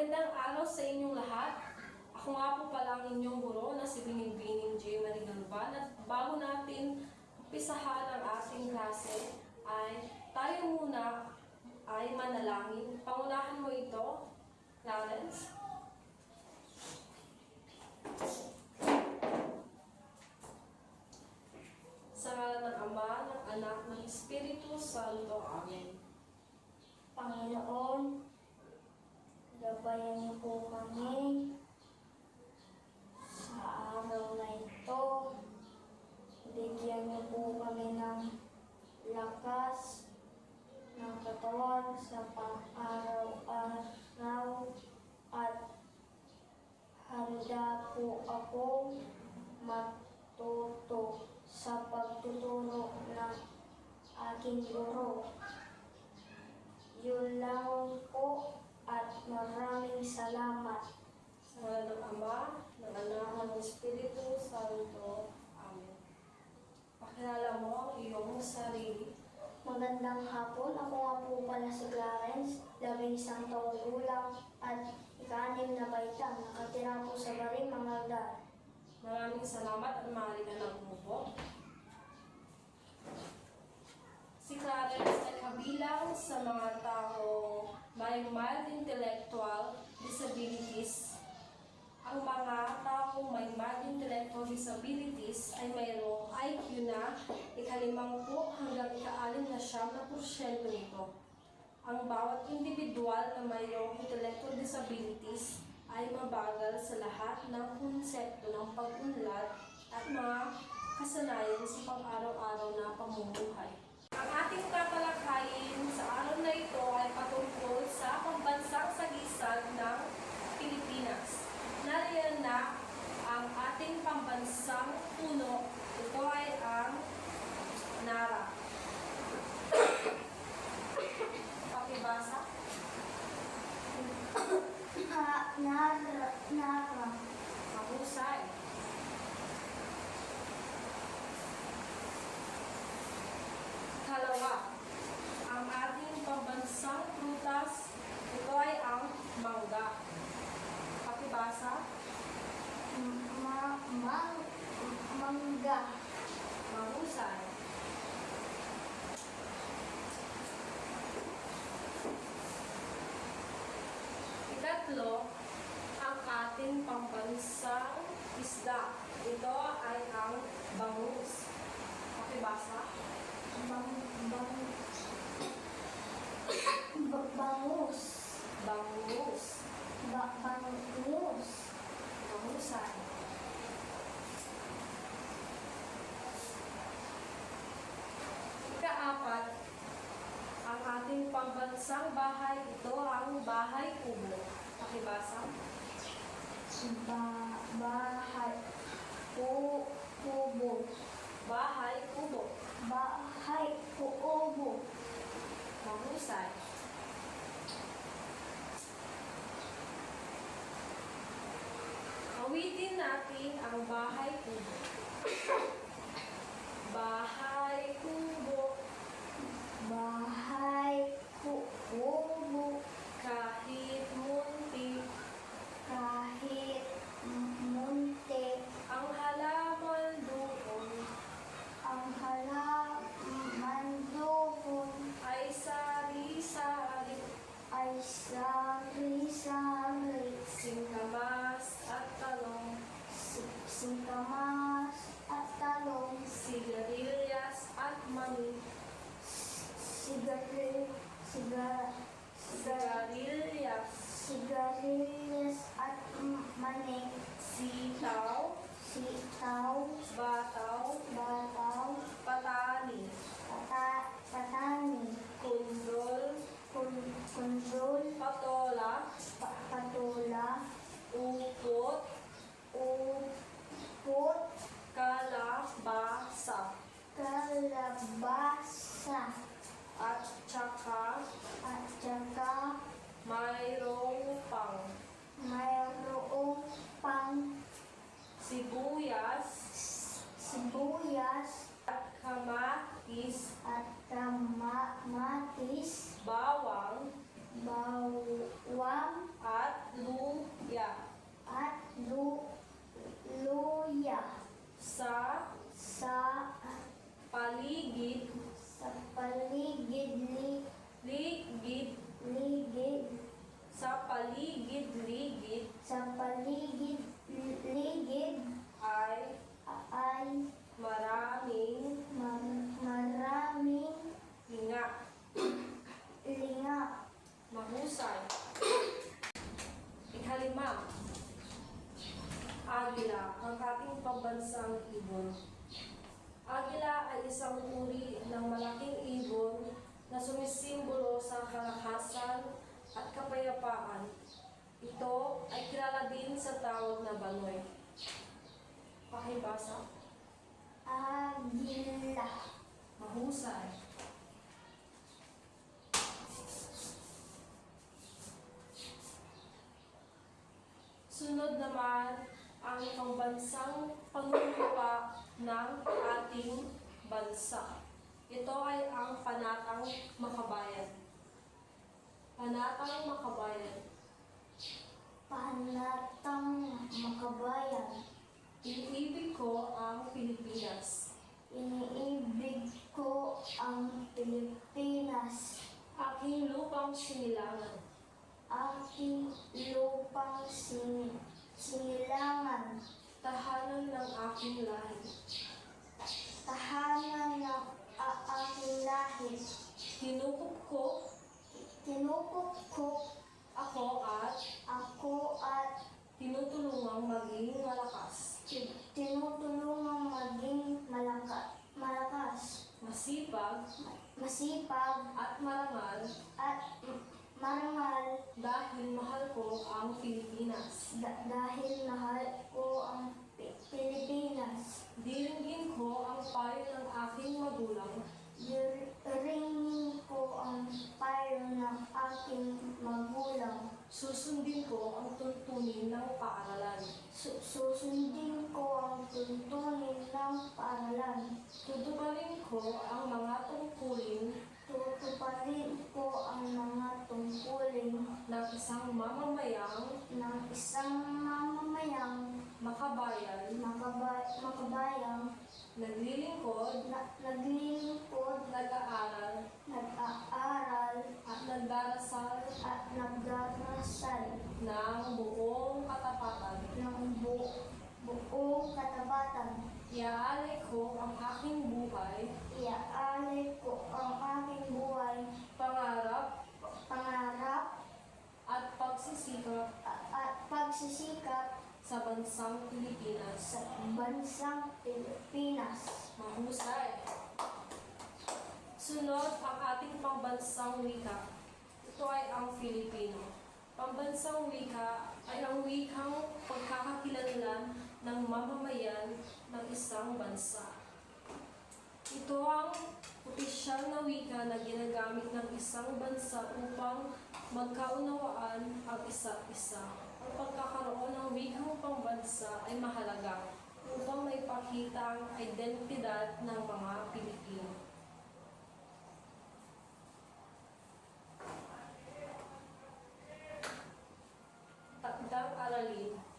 Magandang araw sa inyong lahat. Ako nga po pala ang inyong guro na si Binibining J. Marigalban. At bago natin umpisahan ang ating klase, ay tayo muna ay manalangin. Pangunahan mo ito, Clarence. Sa ngalan ng Ama, ng Anak, ng Espiritu Santo. Amen. Panginoon, gabayan niyo po kami sa araw na ito. Bigyan niyo po kami ng lakas ng katawan sa pang-araw-araw at handa po ako matuto sa pagtuturo ng aking guro. Yun lang po at maraming salamat. Sa ngalan ng Ama, ng Anak, ng Espiritu Santo. Amen. Pakilala mo ang iyong sarili. Magandang hapon. Ako nga po pala si Clarence, 11 taong gulang at ika-6 na baitang. Nakatira po sa Baring Mangaldan. Maraming salamat at maaari ka ng umupo. Si Clarence ay kabilang sa mga taong may mild intellectual disabilities. Ang mga taong may mild intellectual disabilities ay mayroong IQ na 50 hanggang 69% nito. Ang bawat individual na mayroong intellectual disabilities ay mabagal sa lahat ng konsepto ng pag-unlad at mga kasanayan sa pang-araw-araw na pamumuhay. Ang ating tatalakayin sa araw na ito ay patungkol sa pambansang sagisag ng Pilipinas. Nariyan na ang ating pambansang puno. Ito ay ang Nara. Pakibasa. Nara. Mahusay. Kalawa, ang ating pambansang prutas, ito ay ang mangga. Pakibasa. Mangga. Mahusay. Ikatlo, ang ating pambansang isda. Ito ay ang bangus. Pakibasa. Bangus. Bangus. Bangus. Mahusay. Ikaapat, ang ating pambansang bahay. Ito ang bahay kubo. Pakibasa. Bahay. Kubo. Bahay kubo. Bahay. Kubo. Mahusay. Awitin natin ang bahay kubo. Bahay kubo. Bahay. Kubo. Kahit munti, Kahit munti. ang halaman doon Ang halaman doon ay sari-sari, ay sari-sari. singkamas at talong, Singkamas at talong. sigarilyas at mani, Sigarilyas at mani. sitaw, Sitaw. bataw, patani, Patani. kundol, Kundol. patola, Patola. upot, Upot. kalabasa, Kalabasa. at saka At saka mayroong pang mayroong pang sibuyas sibuyas at kamatis, at kamatis, bawang bawang, at Ito ay kilala din sa tawag na banoy. Pakibasa. Agila. Mahusay. Sunod naman ang pambansang panunumpa ng ating bansa. Ito ay ang Panatang Makabayan. Panatang Makabayan. Panatang Makabayan. Iniibig ko ang Pilipinas. Iniibig ko ang Pilipinas. Aking lupang sinilangan. Aking lupang sinilangan. Tahanan ng aking lahi. Tahanan ng aking lahi. Kinukop ko ako at tinutulungang maging malakas. Tinutulungang maging malakas. Masipag at marangal Marangal dahil mahal ko ang Pilipinas. dahil mahal ko ang Pilipinas. Diringgin ko ang payo ng aking magulang. Diringin ko ang payo ng aking magulang. Susundin ko ang tuntunin ng paaralan. Susundin ko ang tuntunin ng paaralan. Tutuparin ko ang mga tungkulin Tutuparin ko ang mga tungkulin ng isang mamamayang makabayan, makabayang naglilingkod, naglilingkod, nag-aaral, nag-aaral, at nagdarasal at nagdarasal ng buong katapatan. ng buong katapatan. Iaalay ko ang aking buhay, Iaalay ko ang aking buhay, pangarap, pangarap, at pagsisikap at pagsisikap sa bansang Pilipinas. sa bansang Pilipinas. Mahusay. Sunod ang ating pambansang wika. Ito ay ang Filipino. Pambansang wika ay ang wikang pagkakakilanlan ng mamamayan ng isang bansa. Ito ang opisyal na wika na ginagamit ng isang bansa upang magkaunawaan ang isa't isa. Ang pagkakaroon ng wikang pambansa ay mahalaga upang maipakita ang identidad ng mga Pilipino. Takdang aralin.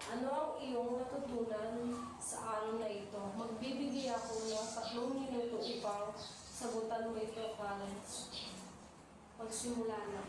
Ano ang iyong natutunan sa araw na ito? Magbibigay ako ng 3 minuto upang sagutan mo ito, Clarence. Magsimula na.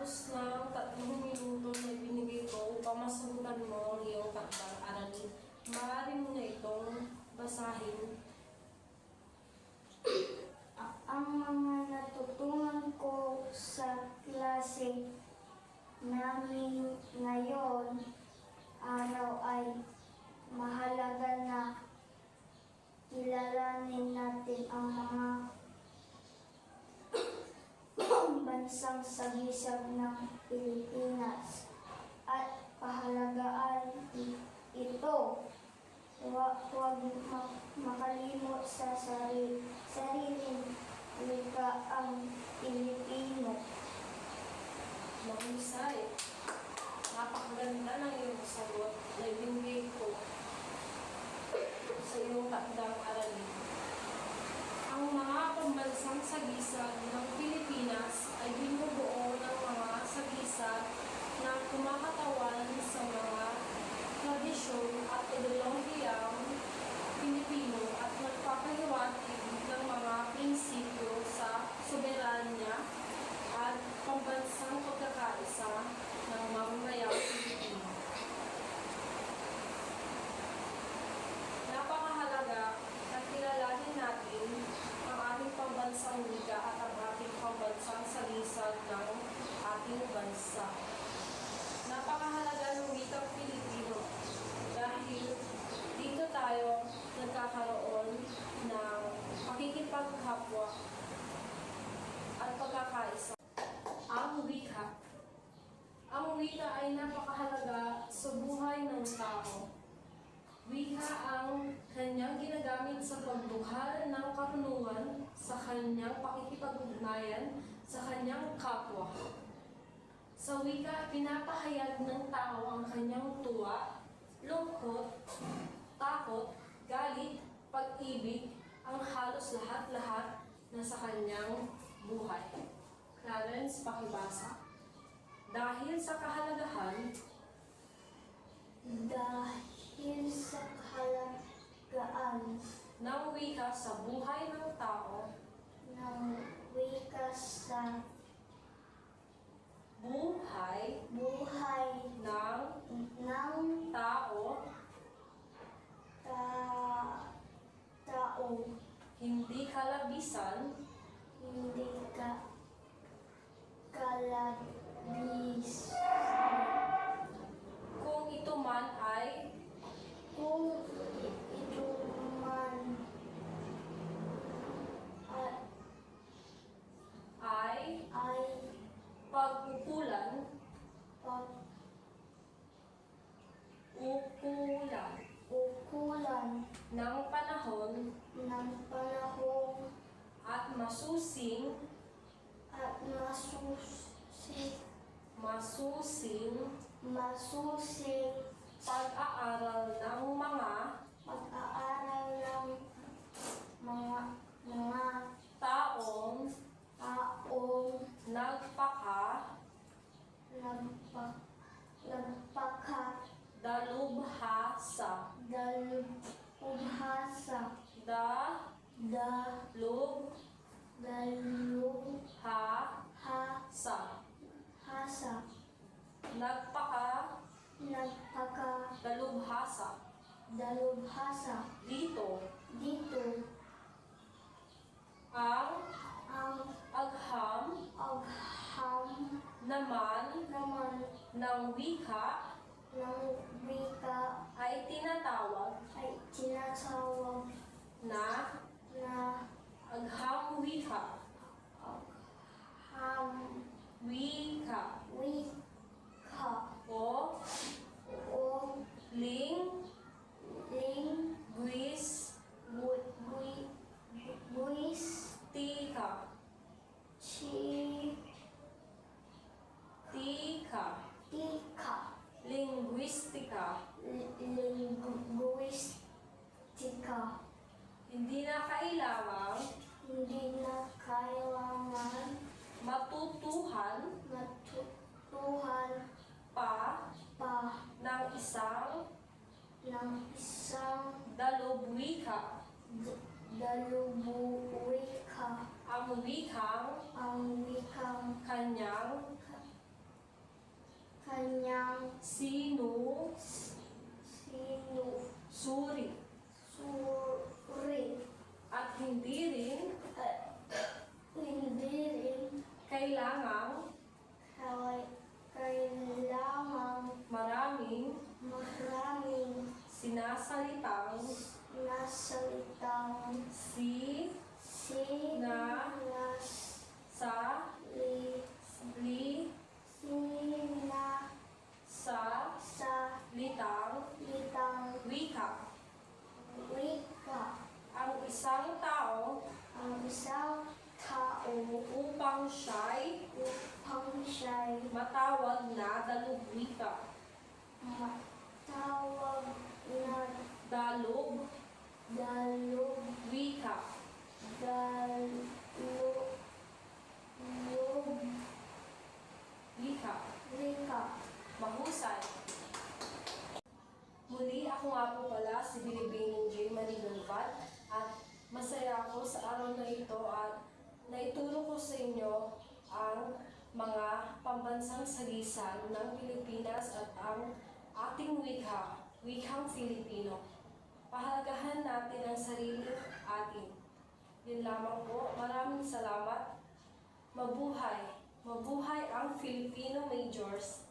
pagkatapos ng 3 minuto na ibinigay ko upang masagutan mo ang iyong takdang aralin, maaari mo na itong basahin. Ang mga natutunan ko sa klase namin ngayon araw ay mahalaga na kilalanin natin ang mga bansang sagisag ng Pilipinas at pahalagaan ito. Huwag makalimot sa sariling wika ang Pilipino. Mahusay. Napakaganda ng iyong sagot na ibinigay ko sa iyong takdang aralin. Ang mga pambansang sagisag ng Pilipinas ay binubuo ng mga sagisag na kumakatawan sa mga tradisyon at ideolohiyang Pilipino at nagpapahiwatig ng mga prinsipyo sa soberanya at pambansang pagkakaisa ng mamamayang Pilipino. Napakahalaga na kilalanin natin ang ating pambansang wika at ang ating pambansang sagisag ng ating bansa. Napakahalaga ng wikang Pilipino dahil dito tayo nagkakaroon ng pakikipaghapwa at pagkakaisa. Ang wika. Ang wika ay napakahalaga sa buhay ng tao. Wika ang kanyang ginagamit sa pagbuhal ng karunungan, sa kanyang pakikipag-ugnayan, sa kanyang kapwa. Sa wika, pinapahayag ng tao ang kanyang tuwa, lungkot, takot, galit, pag-ibig, ang halos lahat-lahat na sa kanyang buhay. Clarence, pakibasa. Dahil sa kahalagahan ng wika sa buhay ng tao, ng wika sa buhay buhay ng ng tao, tao, hindi kalabisan hindi kalabis. kung ito man ay Kung ito man ay ay pag-ukulan ukulan ng panahon ng panahon at masusing masusing pag-aaral ng mga pag-aaral ng mga taong nagpaka dalubhasa dalubhasa dalubhasa nagpaka dalubhasa dito ang agham naman ng wika ay tinatawag na agham wika o linguistika hindi na kailangan matutuhan pa ng isang dalubwika ang wikang kanyang kanyang suri sinusuri at hindi rin hindi rin kailangang kailangang maraming maraming sinasalitang nasalitang na sa li sa litang wika. Ang isang tao upang siya'y matawag na dalubwika. Dalubwika. Wika. Mahusay. Muli, ako nga po pala si Binibining J. Manigulvat at masaya ako sa araw na ito at naituro ko sa inyo ang mga pambansang sagisan ng Pilipinas at ang ating wikang Filipino. Pahalagahan natin ang sarili atin. Yun lamang po. Maraming salamat. Mabuhay! Mabuhay ang Filipino Majors!